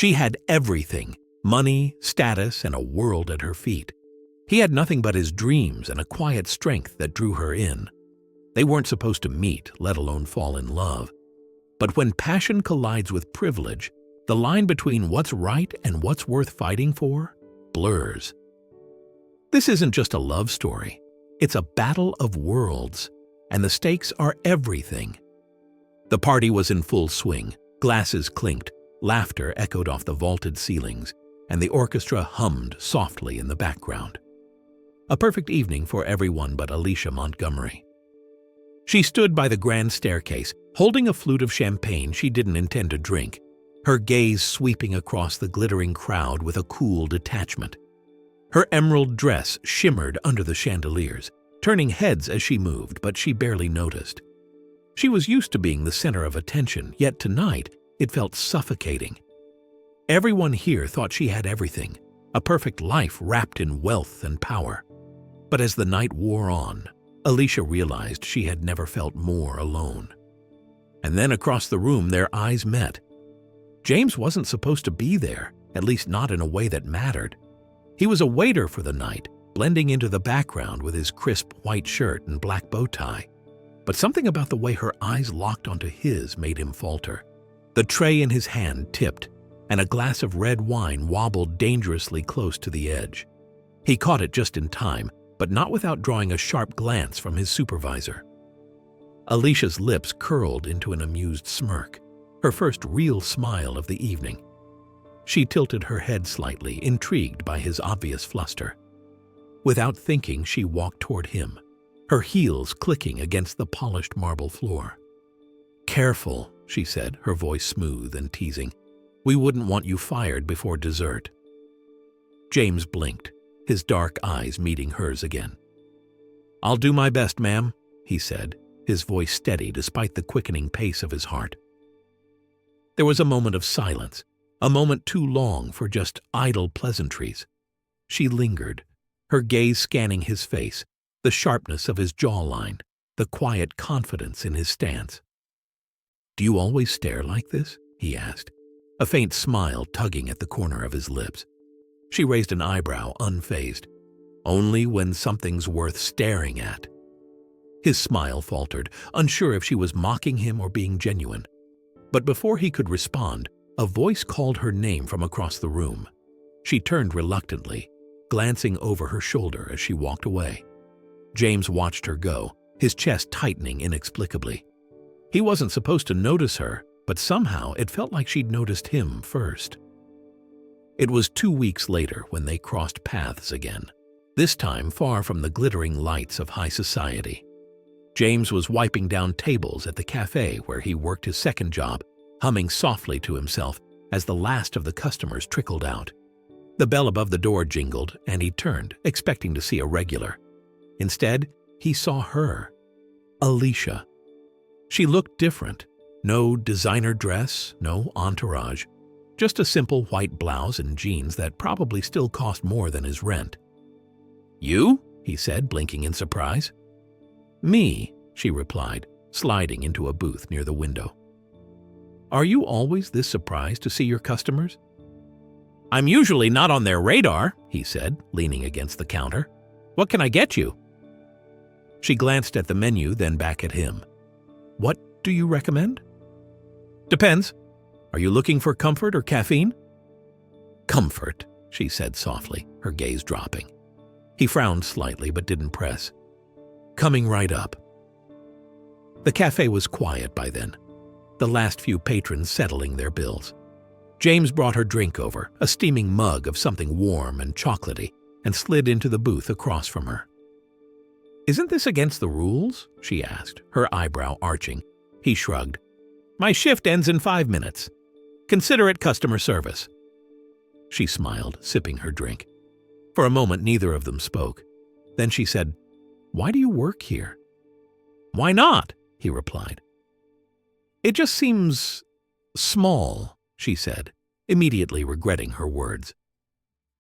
She had everything: money, status, and a world at her feet. He had nothing but his dreams and a quiet strength that drew her in. They weren't supposed to meet, let alone fall in love. But when passion collides with privilege, the line between what's right and what's worth fighting for blurs. This isn't just a love story. It's a battle of worlds, and the stakes are everything. The party was in full swing. Glasses clinked, laughter echoed off the vaulted ceilings, and the orchestra hummed softly in the background. A perfect evening for everyone but Alisha Montgomery. She stood by the grand staircase, holding a flute of champagne she didn't intend to drink, her gaze sweeping across the glittering crowd with a cool detachment. Her emerald dress shimmered under the chandeliers, turning heads as she moved, but she barely noticed. She was used to being the center of attention, yet tonight it felt suffocating. Everyone here thought she had everything, a perfect life wrapped in wealth and power. But as the night wore on, Alisha realized she had never felt more alone. And then across the room their eyes met. James wasn't supposed to be there, at least not in a way that mattered. He was a waiter for the night, blending into the background with his crisp white shirt and black bow tie. But something about the way her eyes locked onto his made him falter. The tray in his hand tipped, and a glass of red wine wobbled dangerously close to the edge. He caught it just in time, but not without drawing a sharp glance from his supervisor. Alicia's lips curled into an amused smirk, her first real smile of the evening. She tilted her head slightly, intrigued by his obvious fluster. Without thinking, she walked toward him, her heels clicking against the polished marble floor. "Careful," she said, her voice smooth and teasing. "We wouldn't want you fired before dessert." James blinked, his dark eyes meeting hers again. "I'll do my best, ma'am," he said, his voice steady despite the quickening pace of his heart. There was a moment of silence, a moment too long for just idle pleasantries. She lingered, her gaze scanning his face, the sharpness of his jawline, the quiet confidence in his stance. "Do you always stare like this?" he asked, a faint smile tugging at the corner of his lips. She raised an eyebrow, unfazed. "Only when something's worth staring at." His smile faltered, unsure if she was mocking him or being genuine. But before he could respond, a voice called her name from across the room. She turned reluctantly, glancing over her shoulder as she walked away. James watched her go, his chest tightening inexplicably. He wasn't supposed to notice her, but somehow it felt like she'd noticed him first. It was 2 weeks later when they crossed paths again, this time far from the glittering lights of high society. James was wiping down tables at the café where he worked his second job, humming softly to himself as the last of the customers trickled out. The bell above the door jingled, and he turned, expecting to see a regular. Instead, he saw her, Alisha. She looked different. No designer dress, no entourage, just a simple white blouse and jeans that probably still cost more than his rent. "You?" he said, blinking in surprise. "Me," she replied, sliding into a booth near the window. "Are you always this surprised to see your customers?" "I'm usually not on their radar," he said, leaning against the counter. "What can I get you?" She glanced at the menu, then back at him. "What do you recommend?" "Depends. Are you looking for comfort or caffeine?" "Comfort," she said softly, her gaze dropping. He frowned slightly but didn't press. "Coming right up." The cafe was quiet by then, the last few patrons settling their bills. James brought her drink over, a steaming mug of something warm and chocolatey, and slid into the booth across from her. "Isn't this against the rules?" she asked, her eyebrow arching. He shrugged. "My shift ends in 5 minutes. Consider it customer service." She smiled, sipping her drink. For a moment, neither of them spoke. Then she said, "Why do you work here?" "Why not?" he replied. "It just seems small," she said, immediately regretting her words.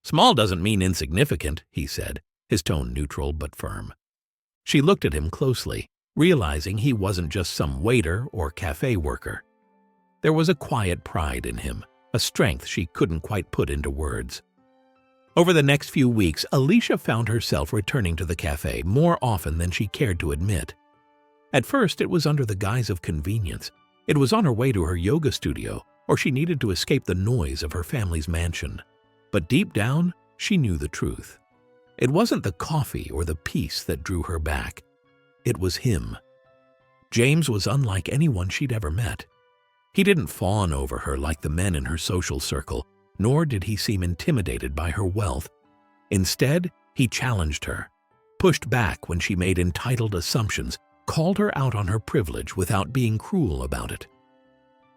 "Small doesn't mean insignificant," he said, his tone neutral but firm. She looked at him closely, realizing he wasn't just some waiter or cafe worker. There was a quiet pride in him, a strength she couldn't quite put into words. Over the next few weeks, Alisha found herself returning to the cafe more often than she cared to admit. At first, it was under the guise of convenience. It was on her way to her yoga studio, or she needed to escape the noise of her family's mansion. But deep down, she knew the truth. It wasn't the coffee or the peace that drew her back. It was him. James was unlike anyone she'd ever met. He didn't fawn over her like the men in her social circle, nor did he seem intimidated by her wealth. Instead, he challenged her, pushed back when she made entitled assumptions, called her out on her privilege without being cruel about it.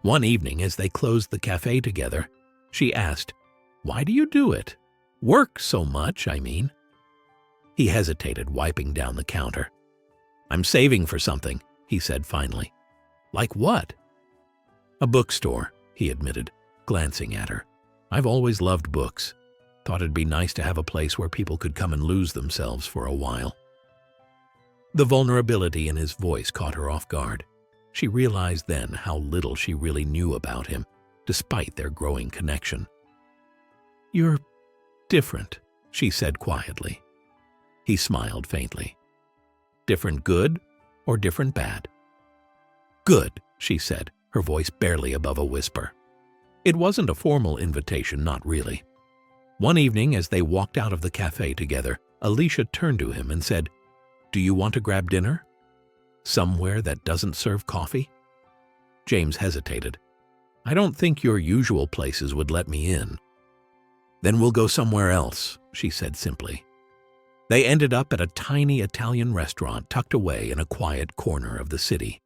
One evening, as they closed the cafe together, she asked, "Why do you do it? Work so much, I mean." He hesitated, wiping down the counter. "I'm saving for something," he said finally. "Like what?" "A bookstore," he admitted, glancing at her. "I've always loved books. Thought it'd be nice to have a place where people could come and lose themselves for a while." The vulnerability in his voice caught her off guard. She realized then how little she really knew about him, despite their growing connection. "You're different," she said quietly. He smiled faintly. "Different good or different bad?" "Good," she said, her voice barely above a whisper. It wasn't a formal invitation, not really. One evening, as they walked out of the cafe together, Alisha turned to him and said, "Do you want to grab dinner? Somewhere that doesn't serve coffee?" James hesitated. "I don't think your usual places would let me in." "Then we'll go somewhere else," she said simply. They ended up at a tiny Italian restaurant tucked away in a quiet corner of the city.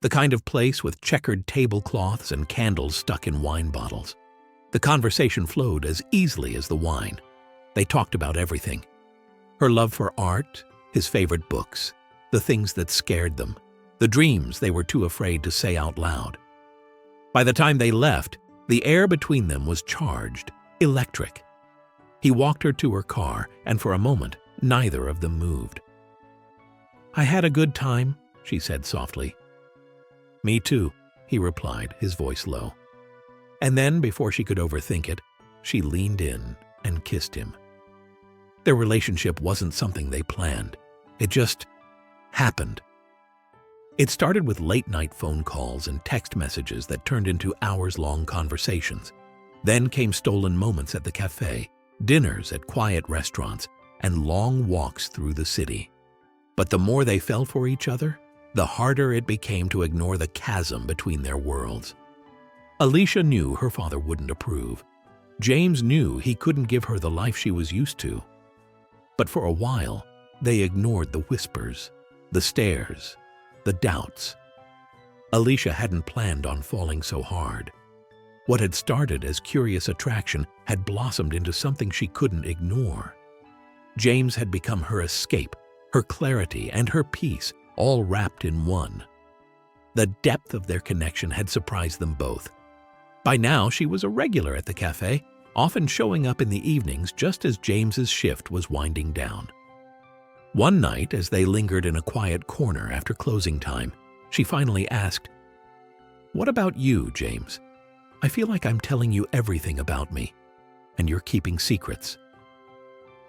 The kind of place with checkered tablecloths and candles stuck in wine bottles. The conversation flowed as easily as the wine. They talked about everything. Her love for art, his favorite books, the things that scared them, the dreams they were too afraid to say out loud. By the time they left, the air between them was charged, electric. He walked her to her car, and for a moment, neither of them moved. "I had a good time," she said softly. "Me too," he replied, his voice low. And then, before she could overthink it, she leaned in and kissed him. Their relationship wasn't something they planned. It just happened. It started with late-night phone calls and text messages that turned into hours-long conversations. Then came stolen moments at the cafe, dinners at quiet restaurants, and long walks through the city. But the more they fell for each other, the harder it became to ignore the chasm between their worlds. Alisha knew her father wouldn't approve. James knew he couldn't give her the life she was used to. But for a while, they ignored the whispers, the stares, the doubts. Alisha hadn't planned on falling so hard. What had started as curious attraction had blossomed into something she couldn't ignore. James had become her escape, her clarity, and her peace, all wrapped in one. The depth of their connection had surprised them both. By now, she was a regular at the cafe, often showing up in the evenings just as James's shift was winding down. One night, as they lingered in a quiet corner after closing time, she finally asked, "What about you, James? I feel like I'm telling you everything about me, and you're keeping secrets."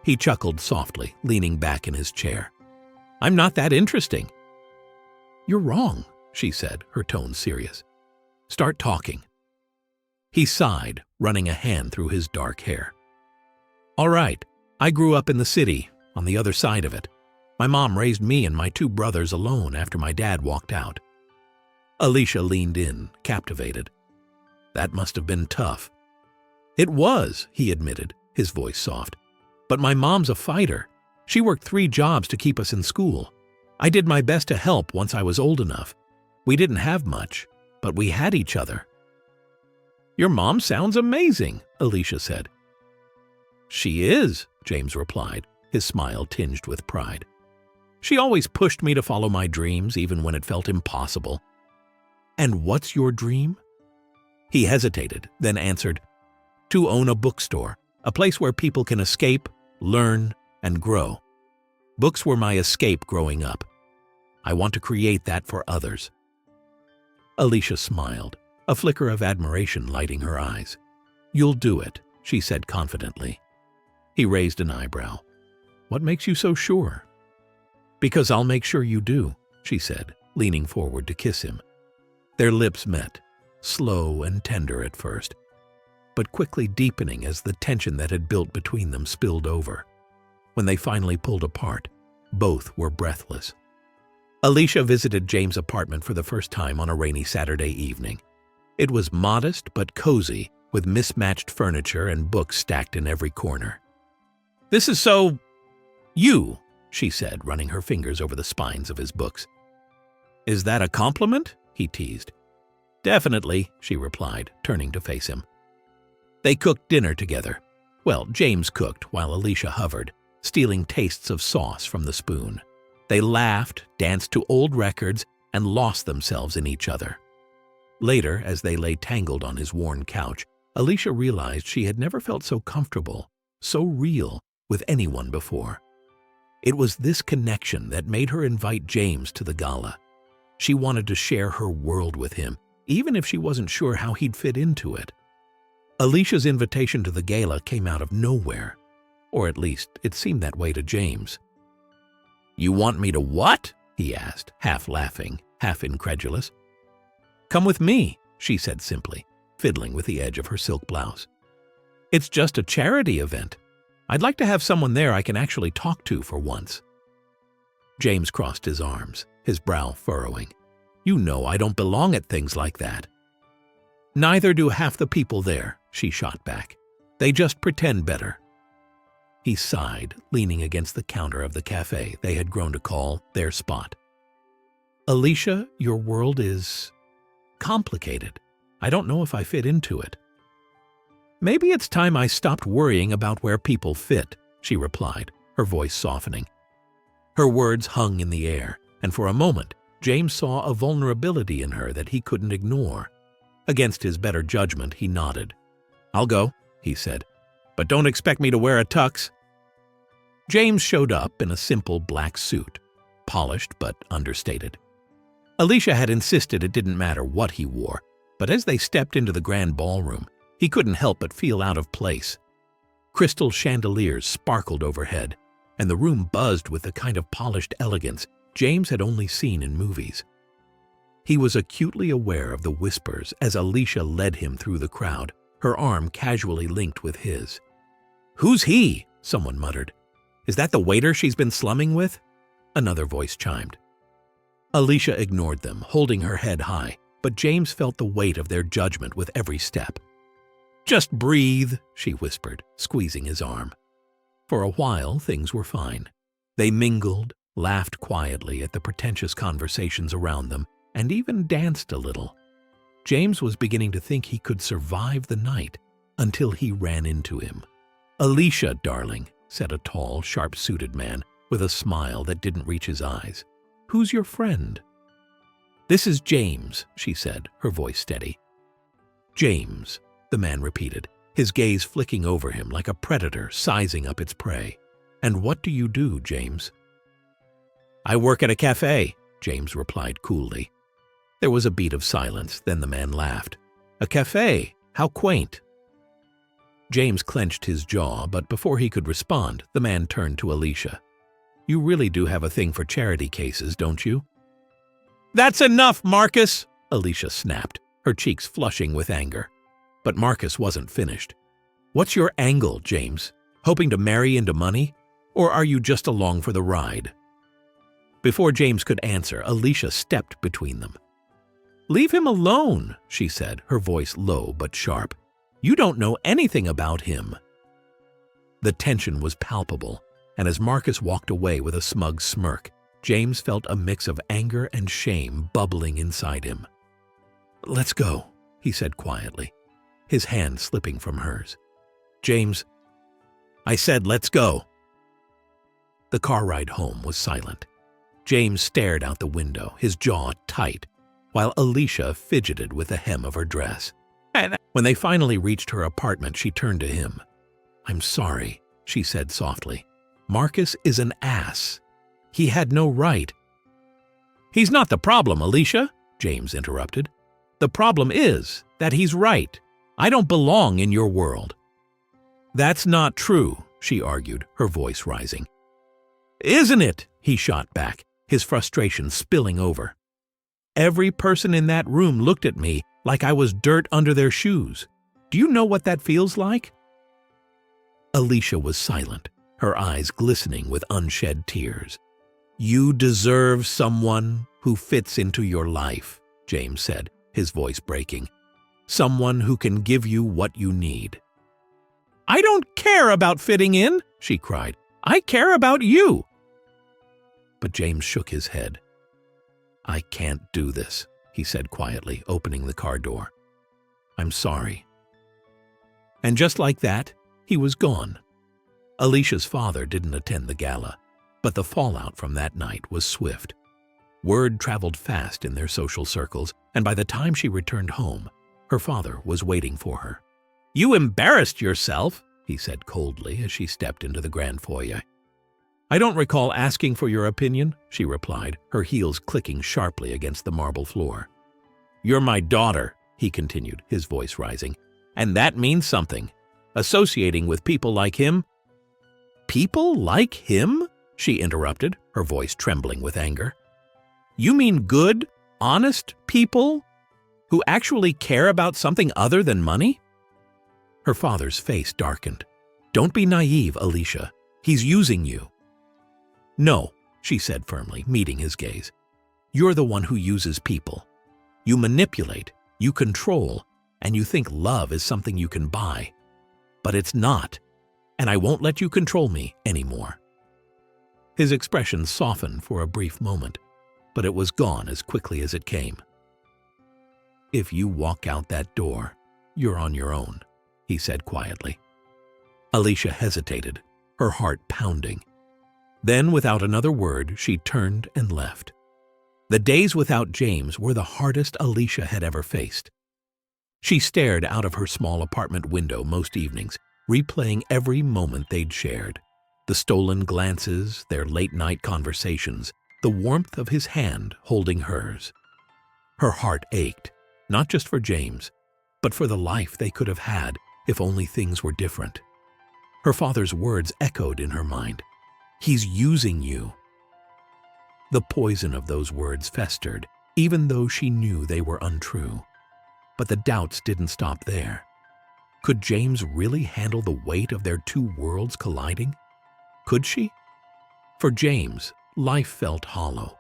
He chuckled softly, leaning back in his chair. "I'm not that interesting." "You're wrong," she said, her tone serious. "Start talking." He sighed, running a hand through his dark hair. "All right, I grew up in the city, on the other side of it. My mom raised me and my two brothers alone after my dad walked out." Alisha leaned in, captivated. "That must have been tough." "It was," he admitted, his voice soft. "But my mom's a fighter. She worked 3 jobs to keep us in school. I did my best to help once I was old enough. We didn't have much, but we had each other." "Your mom sounds amazing," Alisha said. "She is," James replied, his smile tinged with pride. "She always pushed me to follow my dreams, even when it felt impossible." "And what's your dream?" He hesitated, then answered, "To own a bookstore, a place where people can escape, learn, and grow. Books were my escape growing up. I want to create that for others." Alisha smiled, a flicker of admiration lighting her eyes. "You'll do it," she said confidently. He raised an eyebrow. "What makes you so sure?" "Because I'll make sure you do," she said, leaning forward to kiss him. Their lips met, slow and tender at first, but quickly deepening as the tension that had built between them spilled over. When they finally pulled apart, both were breathless. Alisha visited James' apartment for the first time on a rainy Saturday evening. It was modest but cozy, with mismatched furniture and books stacked in every corner. "This is so... you," she said, running her fingers over the spines of his books. "Is that a compliment?" he teased. "Definitely," she replied, turning to face him. They cooked dinner together. Well, James cooked while Alisha hovered, stealing tastes of sauce from the spoon. They laughed, danced to old records, and lost themselves in each other. Later, as they lay tangled on his worn couch, Alisha realized she had never felt so comfortable, so real, with anyone before. It was this connection that made her invite James to the gala. She wanted to share her world with him, even if she wasn't sure how he'd fit into it. Alisha's invitation to the gala came out of nowhere, or at least it seemed that way to James. "You want me to what?" he asked, half laughing, half incredulous. "Come with me," she said simply, fiddling with the edge of her silk blouse. "It's just a charity event. I'd like to have someone there I can actually talk to for once." James crossed his arms, his brow furrowing. "You know I don't belong at things like that." "Neither do half the people there," she shot back. "They just pretend better." He sighed, leaning against the counter of the café they had grown to call their spot. "Alisha, your world is complicated. I don't know if I fit into it." "Maybe it's time I stopped worrying about where people fit," she replied, her voice softening. Her words hung in the air, and for a moment, James saw a vulnerability in her that he couldn't ignore. Against his better judgment, he nodded. "I'll go," he said, "but don't expect me to wear a tux." James showed up in a simple black suit, polished but understated. Alisha had insisted it didn't matter what he wore, but as they stepped into the grand ballroom, he couldn't help but feel out of place. Crystal chandeliers sparkled overhead, and the room buzzed with the kind of polished elegance James had only seen in movies. He was acutely aware of the whispers as Alisha led him through the crowd, her arm casually linked with his. "Who's he?" someone muttered. "Is that the waiter she's been slumming with?" Another voice chimed. Alisha ignored them, holding her head high, but James felt the weight of their judgment with every step. "Just breathe," she whispered, squeezing his arm. For a while, things were fine. They mingled, laughed quietly at the pretentious conversations around them, and even danced a little. James was beginning to think he could survive the night until he ran into him. "Alisha, darling," said a tall, sharp-suited man with a smile that didn't reach his eyes. "Who's your friend?" "This is James," she said, her voice steady. "James," the man repeated, his gaze flicking over him like a predator sizing up its prey. "And what do you do, James?" "I work at a café," James replied coolly. There was a beat of silence, then the man laughed. "A café? How quaint." James clenched his jaw, but before he could respond, the man turned to Alisha. "You really do have a thing for charity cases, don't you?" "That's enough, Marcus!" Alisha snapped, her cheeks flushing with anger. But Marcus wasn't finished. "What's your angle, James? Hoping to marry into money? Or are you just along for the ride?" Before James could answer, Alisha stepped between them. "Leave him alone," she said, her voice low but sharp. "You don't know anything about him." The tension was palpable, and as Marcus walked away with a smug smirk, James felt a mix of anger and shame bubbling inside him. "Let's go," he said quietly, his hand slipping from hers. "James, I said let's go." The car ride home was silent. James stared out the window, his jaw tight, while Alisha fidgeted with the hem of her dress. And when they finally reached her apartment, she turned to him. "I'm sorry," she said softly. "Marcus is an ass. He had no right." "He's not the problem, Alisha," James interrupted. "The problem is that he's right. I don't belong in your world." "That's not true," she argued, her voice rising. "Isn't it?" he shot back, his frustration spilling over. "Every person in that room looked at me like I was dirt under their shoes. Do you know what that feels like?" Alisha was silent, her eyes glistening with unshed tears. "You deserve someone who fits into your life," James said, his voice breaking. "Someone who can give you what you need." "I don't care about fitting in," she cried. "I care about you." But James shook his head. "I can't do this," he said quietly, opening the car door. "I'm sorry." And just like that, he was gone. Alisha's father didn't attend the gala, but the fallout from that night was swift. Word traveled fast in their social circles, and by the time she returned home, her father was waiting for her. "You embarrassed yourself," he said coldly as she stepped into the grand foyer. "I don't recall asking for your opinion," she replied, her heels clicking sharply against the marble floor. "You're my daughter," he continued, his voice rising, "and that means something. Associating with people like him—" "People like him?" she interrupted, her voice trembling with anger. "You mean good, honest people who actually care about something other than money?" Her father's face darkened. "Don't be naive, Alisha. He's using you." "No," she said firmly, meeting his gaze. "You're the one who uses people. You manipulate, you control, and you think love is something you can buy. But it's not, and I won't let you control me anymore." His expression softened for a brief moment, but it was gone as quickly as it came. "If you walk out that door, you're on your own," he said quietly. Alisha hesitated, her heart pounding. Then, without another word, she turned and left. The days without James were the hardest Alisha had ever faced. She stared out of her small apartment window most evenings, replaying every moment they'd shared. The stolen glances, their late-night conversations, the warmth of his hand holding hers. Her heart ached, not just for James, but for the life they could have had if only things were different. Her father's words echoed in her mind. "He's using you." The poison of those words festered, even though she knew they were untrue. But the doubts didn't stop there. Could James really handle the weight of their two worlds colliding? Could she? For James, life felt hollow.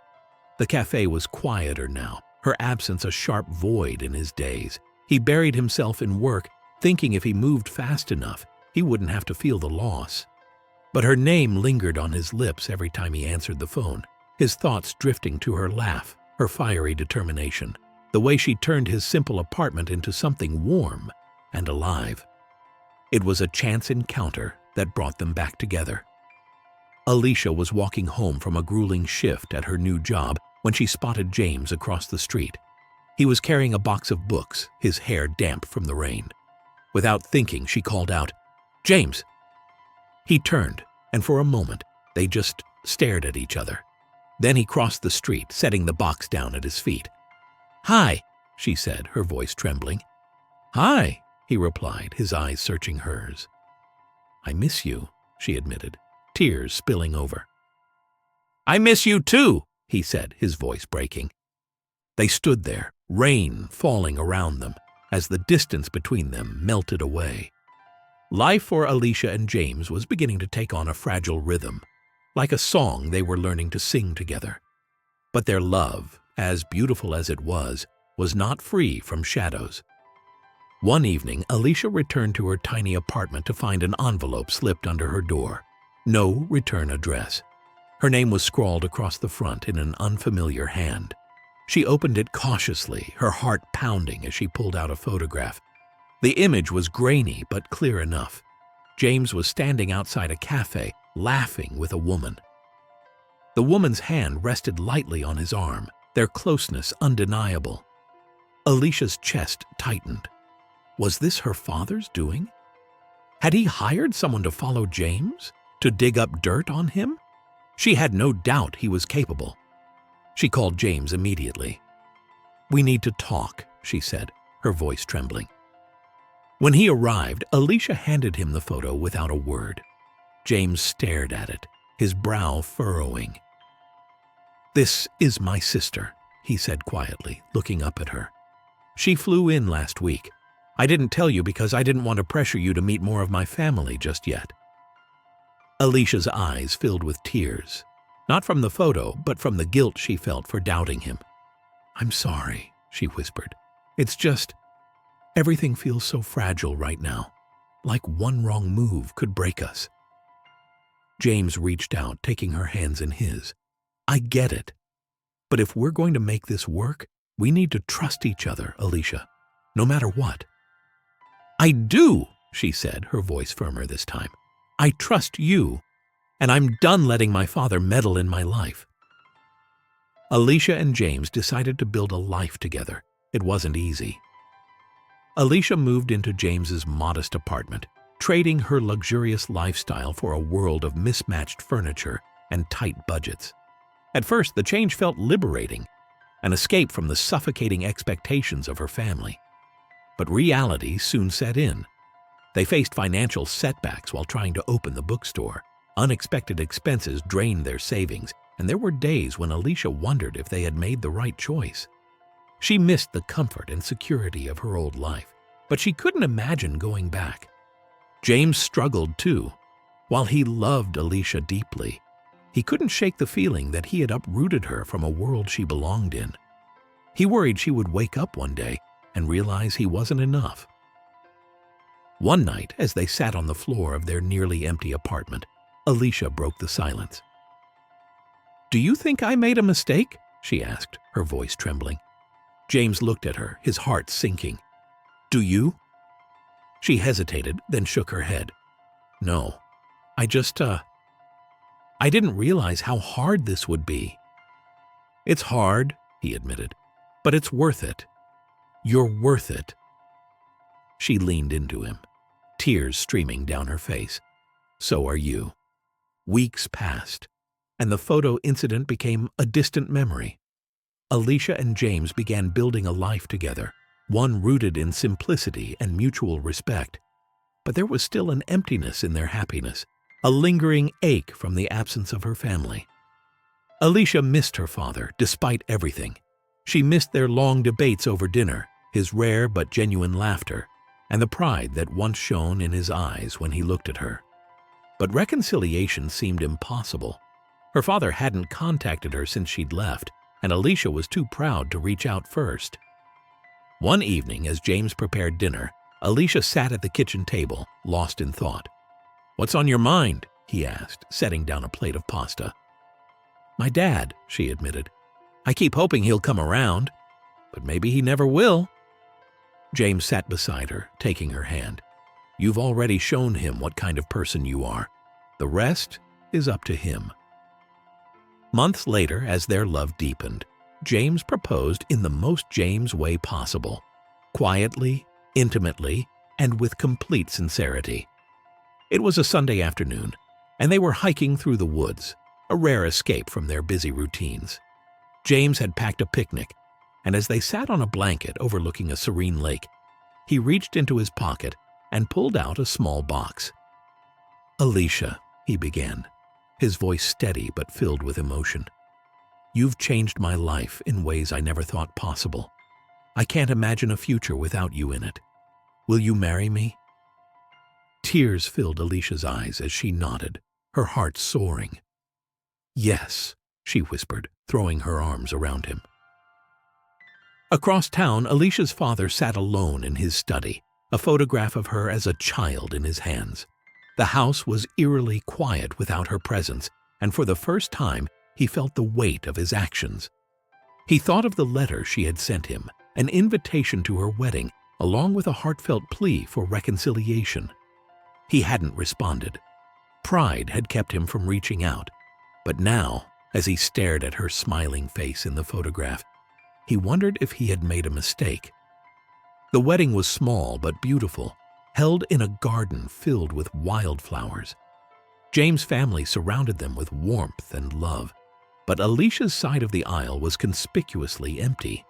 The café was quieter now, her absence a sharp void in his days. He buried himself in work, thinking if he moved fast enough, he wouldn't have to feel the loss. But her name lingered on his lips every time he answered the phone, his thoughts drifting to her laugh, her fiery determination, the way she turned his simple apartment into something warm and alive. It was a chance encounter that brought them back together. Alisha was walking home from a grueling shift at her new job when she spotted James across the street. He was carrying a box of books, his hair damp from the rain. Without thinking, she called out, "James!" He turned, and for a moment, they just stared at each other. Then he crossed the street, setting the box down at his feet. "Hi," she said, her voice trembling. "Hi," he replied, his eyes searching hers. "I miss you," she admitted, tears spilling over. "I miss you too," he said, his voice breaking. They stood there, rain falling around them, as the distance between them melted away. Life for Alisha and James was beginning to take on a fragile rhythm, like a song they were learning to sing together. But their love, as beautiful as it was not free from shadows. One evening, Alisha returned to her tiny apartment to find an envelope slipped under her door. No return address. Her name was scrawled across the front in an unfamiliar hand. She opened it cautiously, her heart pounding as she pulled out a photograph. The image was grainy but clear enough. James was standing outside a cafe, laughing with a woman. The woman's hand rested lightly on his arm, their closeness undeniable. Alicia's chest tightened. Was this her father's doing? Had he hired someone to follow James? To dig up dirt on him? She had no doubt he was capable. She called James immediately. "We need to talk," she said, her voice trembling. When he arrived, Alisha handed him the photo without a word. James stared at it, his brow furrowing. "This is my sister," he said quietly, looking up at her. "She flew in last week. I didn't tell you because I didn't want to pressure you to meet more of my family just yet." Alicia's eyes filled with tears, not from the photo, but from the guilt she felt for doubting him. "I'm sorry," she whispered. "It's just, everything feels so fragile right now, like one wrong move could break us." James reached out, taking her hands in his. "I get it. But if we're going to make this work, we need to trust each other, Alisha, no matter what." "I do," she said, her voice firmer this time. "I trust you, and I'm done letting my father meddle in my life." Alisha and James decided to build a life together. It wasn't easy. Alisha moved into James's modest apartment, trading her luxurious lifestyle for a world of mismatched furniture and tight budgets. At first, the change felt liberating, an escape from the suffocating expectations of her family. But reality soon set in. They faced financial setbacks while trying to open the bookstore. Unexpected expenses drained their savings, and there were days when Alisha wondered if they had made the right choice. She missed the comfort and security of her old life, but she couldn't imagine going back. James struggled too. While he loved Alisha deeply, he couldn't shake the feeling that he had uprooted her from a world she belonged in. He worried she would wake up one day and realize he wasn't enough. One night, as they sat on the floor of their nearly empty apartment, Alisha broke the silence. "Do you think I made a mistake?" she asked, her voice trembling. James looked at her, his heart sinking. "Do you?" She hesitated, then shook her head. "No, I didn't realize how hard this would be." "It's hard," he admitted, "but it's worth it. You're worth it." She leaned into him, tears streaming down her face. "So are you." Weeks passed, and the photo incident became a distant memory. Alisha and James began building a life together, one rooted in simplicity and mutual respect. But there was still an emptiness in their happiness, a lingering ache from the absence of her family. Alisha missed her father, despite everything. She missed their long debates over dinner, his rare but genuine laughter, and the pride that once shone in his eyes when he looked at her. But reconciliation seemed impossible. Her father hadn't contacted her since she'd left, and Alisha was too proud to reach out first. One evening, as James prepared dinner, Alisha sat at the kitchen table, lost in thought. "What's on your mind?" he asked, setting down a plate of pasta. "My dad," she admitted. "I keep hoping he'll come around, but maybe he never will." James sat beside her, taking her hand. "You've already shown him what kind of person you are. The rest is up to him." Months later, as their love deepened, James proposed in the most James way possible, quietly, intimately, and with complete sincerity. It was a Sunday afternoon, and they were hiking through the woods, a rare escape from their busy routines. James had packed a picnic, and as they sat on a blanket overlooking a serene lake, he reached into his pocket and pulled out a small box. "Alisha," he began, his voice steady but filled with emotion. "You've changed my life in ways I never thought possible. I can't imagine a future without you in it. Will you marry me?" Tears filled Alicia's eyes as she nodded, her heart soaring. "Yes," she whispered, throwing her arms around him. Across town, Alicia's father sat alone in his study, a photograph of her as a child in his hands. The house was eerily quiet without her presence, and for the first time, he felt the weight of his actions. He thought of the letter she had sent him, an invitation to her wedding, along with a heartfelt plea for reconciliation. He hadn't responded. Pride had kept him from reaching out. But now, as he stared at her smiling face in the photograph, he wondered if he had made a mistake. The wedding was small but beautiful, held in a garden filled with wildflowers. James' family surrounded them with warmth and love, but Alicia's side of the aisle was conspicuously empty.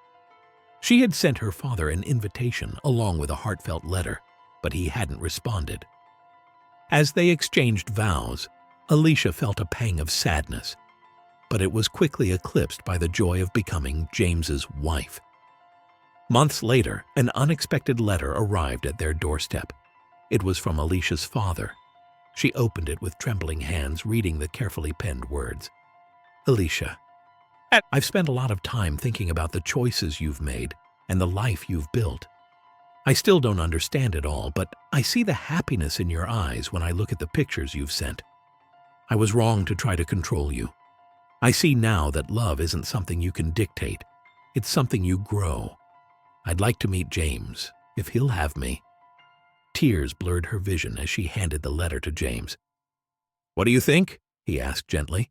She had sent her father an invitation along with a heartfelt letter, but he hadn't responded. As they exchanged vows, Alisha felt a pang of sadness, but it was quickly eclipsed by the joy of becoming James's wife. Months later, an unexpected letter arrived at their doorstep. It was from Alisha's father. She opened it with trembling hands, reading the carefully penned words. Alisha, I've spent a lot of time thinking about the choices you've made and the life you've built. I still don't understand it all, but I see the happiness in your eyes when I look at the pictures you've sent. I was wrong to try to control you. I see now that love isn't something you can dictate. It's something you grow. I'd like to meet James, if he'll have me. Tears blurred her vision as she handed the letter to James. What do you think? He asked gently.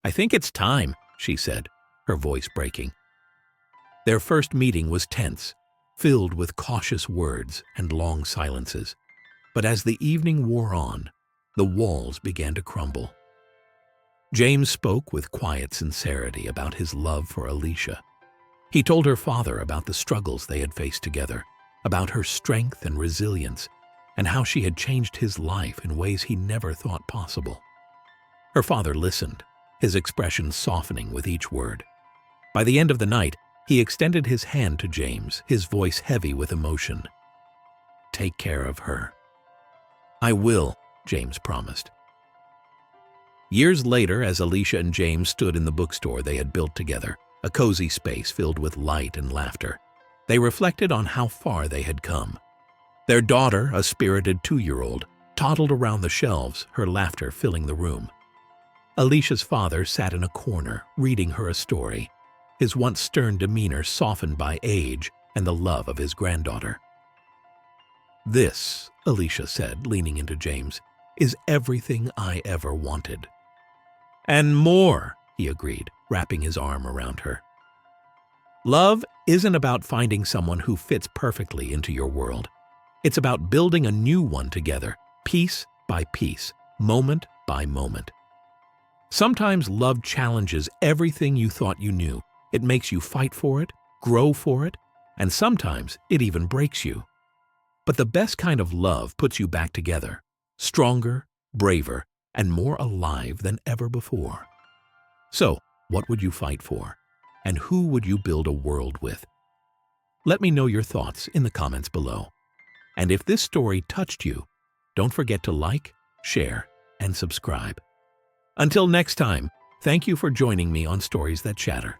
I think it's time, she said, her voice breaking. Their first meeting was tense, filled with cautious words and long silences. But as the evening wore on, the walls began to crumble. James spoke with quiet sincerity about his love for Alisha. He told her father about the struggles they had faced together, about her strength and resilience, and how she had changed his life in ways he never thought possible. Her father listened, his expression softening with each word. By the end of the night, he extended his hand to James, his voice heavy with emotion. Take care of her. I will, James promised. Years later, as Alisha and James stood in the bookstore they had built together, a cozy space filled with light and laughter, they reflected on how far they had come. Their daughter, a spirited 2-year-old, toddled around the shelves, her laughter filling the room. Alisha's father sat in a corner, reading her a story, his once stern demeanor softened by age and the love of his granddaughter. This, Alisha said, leaning into James, is everything I ever wanted. And more, he agreed, wrapping his arm around her. Love isn't about finding someone who fits perfectly into your world. It's about building a new one together, piece by piece, moment by moment. Sometimes love challenges everything you thought you knew. It makes you fight for it, grow for it, and sometimes it even breaks you. But the best kind of love puts you back together, stronger, braver, and more alive than ever before. So, what would you fight for? And who would you build a world with? Let me know your thoughts in the comments below. And if this story touched you, don't forget to like, share, and subscribe. Until next time, thank you for joining me on Stories That Shatter.